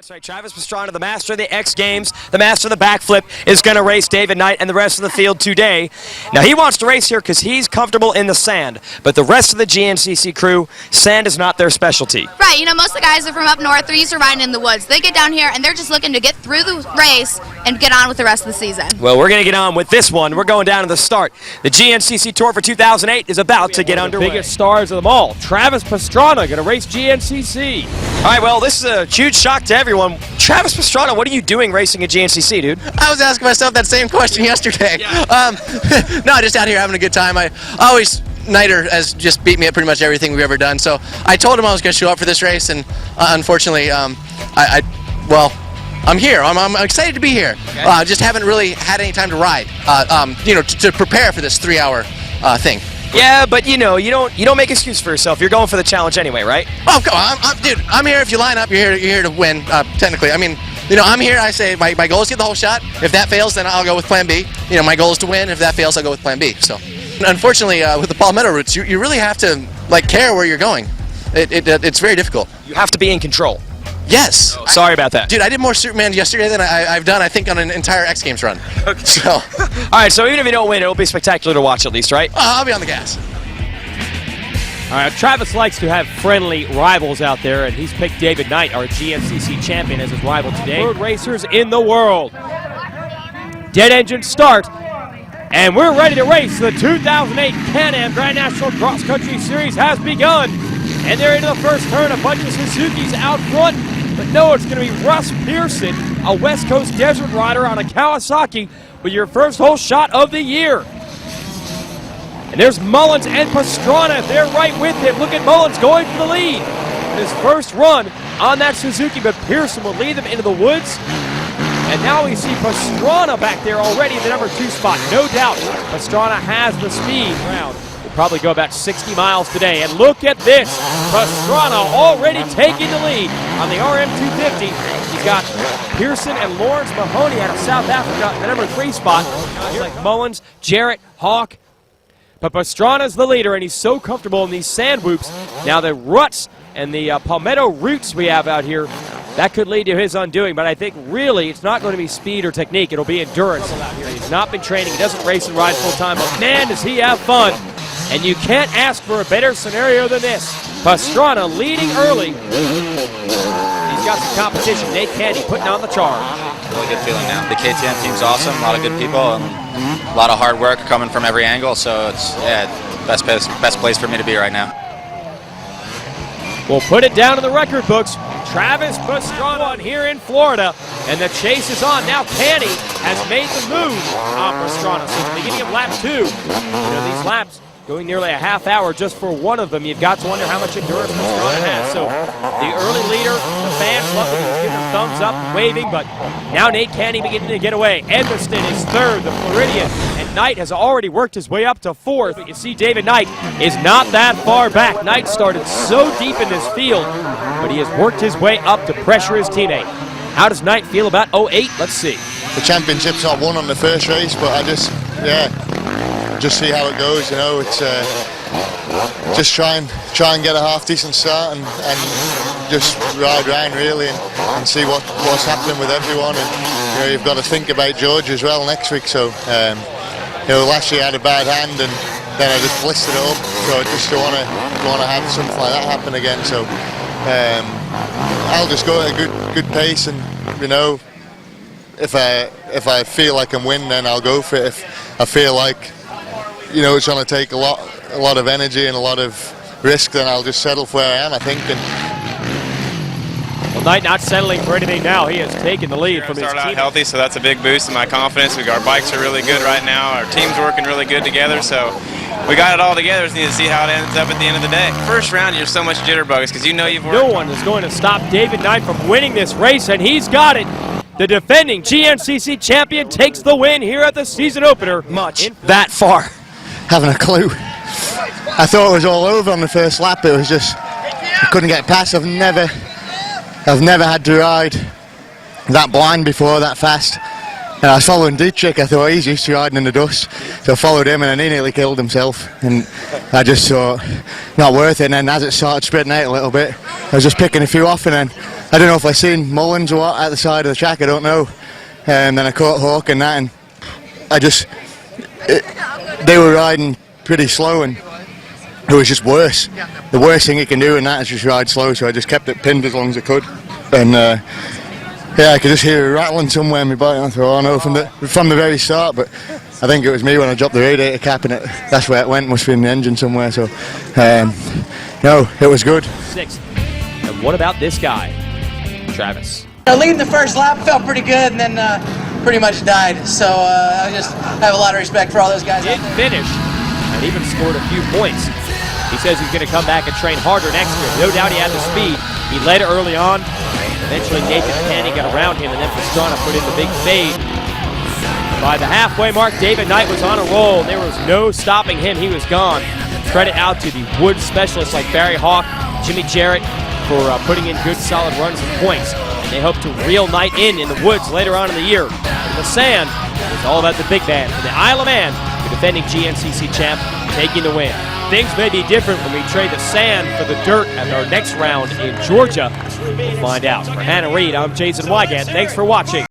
That's right, Travis Pastrana, the master of the X Games, the master of the backflip, is going to race David Knight and the rest of the field today. Now, he wants to race here because he's comfortable in the sand, but the rest of the GNCC crew, sand is not their specialty. Right, you know, most of the guys are from up north. They're used to riding in the woods. They get down here, and they're just looking to get through the race and get on with the rest of the season. Well, we're going to get on with this one. We're going down to the start. The GNCC Tour for 2008 is about to get underway. The biggest stars of them all, Travis Pastrana, going to race GNCC. All right, well, this is a huge shock to everyone. Travis Pastrana, what are you doing racing at GNCC, dude? I was asking myself that same question yesterday. Yeah. No, just out here having a good time. Niter has just beat me at pretty much everything we've ever done, so I told him I was going to show up for this race, and unfortunately, I'm here. I'm excited to be here. Okay. Just haven't really had any time to ride, to prepare for this 3-hour thing. Yeah, but you don't make excuse for yourself. You're going for the challenge anyway, right? Oh, come on, dude. I'm here. If you line up, you're here to win. Technically, I mean, I'm here. I say my goal is to get the whole shot. If that fails, then I'll go with Plan B. My goal is to win. If that fails, I'll go with Plan B. So, unfortunately, with the palmetto routes, you really have to care where you're going. It's very difficult. You have to be in control. Yes. Oh, sorry about that. Dude, I did more Superman yesterday than I've done, I think, on an entire X Games run. Okay. So. All right, so even if you don't win, it'll be spectacular to watch at least, right? I'll be on the gas. All right, Travis likes to have friendly rivals out there, and he's picked David Knight, our GNCC champion, as his rival today. Road racers in the world. Dead engine start, and we're ready to race. The 2008 Can-Am Grand National Cross Country Series has begun, and they're into the first turn. A bunch of Suzuki's out front. But no, it's going to be Russ Pearson, a West Coast desert rider on a Kawasaki, with your first whole shot of the year. And there's Mullins and Pastrana. They're right with him. Look at Mullins going for the lead. His first run on that Suzuki, but Pearson will lead them into the woods. And now we see Pastrana back there already in the number 2 spot. No doubt, Pastrana has the speed. Will probably go about 60 miles today. And look at this. Pastrana already taking the lead on the RM250. He's got Pearson and Lawrence Mahoney out of South Africa in the number 3 spot. Guys like Mullins, Jarrett, Hawk. But Pastrana's the leader, and he's so comfortable in these sand whoops. Now the ruts and the palmetto roots we have out here, that could lead to his undoing. But I think really it's not going to be speed or technique. It'll be endurance. He's not been training. He doesn't race and ride full time. But man, does he have fun. And you can't ask for a better scenario than this. Pastrana leading early. He's got some competition. Nate Candy putting on the charge. Really good feeling now. The KTM team's awesome. A lot of good people and a lot of hard work coming from every angle. So it's best place for me to be right now. We'll put it down in the record books. Travis Pastrana here in Florida, and the chase is on. Now Canny has made the move on Pastrana. So the beginning of lap 2. These laps going nearly a half hour just for one of them. You've got to wonder how much endurance Pastrana has. So the early leader, the fans love him, giving him thumbs up, waving, but now Nate Canny beginning to get away. Edmiston is 3rd, the Floridian, and Knight has already worked his way up to 4th. But you see David Knight is not that far back. Knight started so deep in this field, but he has worked his way up to pressure his teammate. How does Knight feel about 08? Let's see. The championship's not won on the first race, but I just see how it goes. It's just try and get a half decent start and just ride around really and see what's happening with everyone. And you've got to think about George as well next week. So last year I had a bad hand and then I just blistered it up. So I just don't want to have something like that happen again. So I'll just go at a good pace, and if I feel like I'm winning, then I'll go for it. If I feel like it's going to take a lot of energy and a lot of risk, then I'll just settle for where I am, I think. Well, Knight not settling for anything now. He has taken the lead from his team. Started out healthy, so that's a big boost in my confidence. Our bikes are really good right now. Our team's working really good together, so we got it all together. Just need to see how it ends up at the end of the day. First round, you're so much jitterbugs because you've worked. No one is going to stop David Knight from winning this race, and he's got it. The defending GNCC champion takes the win here at the season opener. That far. Haven't a clue. I thought it was all over on the first lap. It was just, I couldn't get past. I've never had to ride that blind before, that fast. And I was following Dietrich. I thought he's used to riding in the dust. So I followed him, and then he nearly killed himself. And I just thought, not worth it. And then as it started spreading out a little bit, I was just picking a few off, and then I don't know if I seen Mullins or what at the side of the track, I don't know. And then I caught Hawk and that, and they were riding pretty slow, and it was just worse. The worst thing you can do in that is just ride slow, so I just kept it pinned as long as I could. And yeah, I could just hear it rattling somewhere in my bike, and I thought, oh no, from the very start, but I think it was me when I dropped the radiator cap, and that's where it went, must be in the engine somewhere, so no, it was good. Sixth. And what about this guy, Travis? Leading the first lap felt pretty good, and then pretty much died. So I just have a lot of respect for all those guys. Did finish and even scored a few points. He says he's going to come back and train harder next year. No doubt he had the speed. He led early on. Eventually Nathan Canny got around him, and then Pastrana put in the big fade. By the halfway mark, David Knight was on a roll. There was no stopping him. He was gone. Credit out to the wood specialists like Barry Hawk, Jimmy Jarrett for putting in good, solid runs and points. And they hope to reel Knight in the woods later on in the year. In the sand, it's all about the big man. For the Isle of Man, the defending GNCC champ, taking the win. Things may be different when we trade the sand for the dirt at our next round in Georgia. We'll find out. For Hannah Reed, I'm Jason Wygant. Thanks for watching.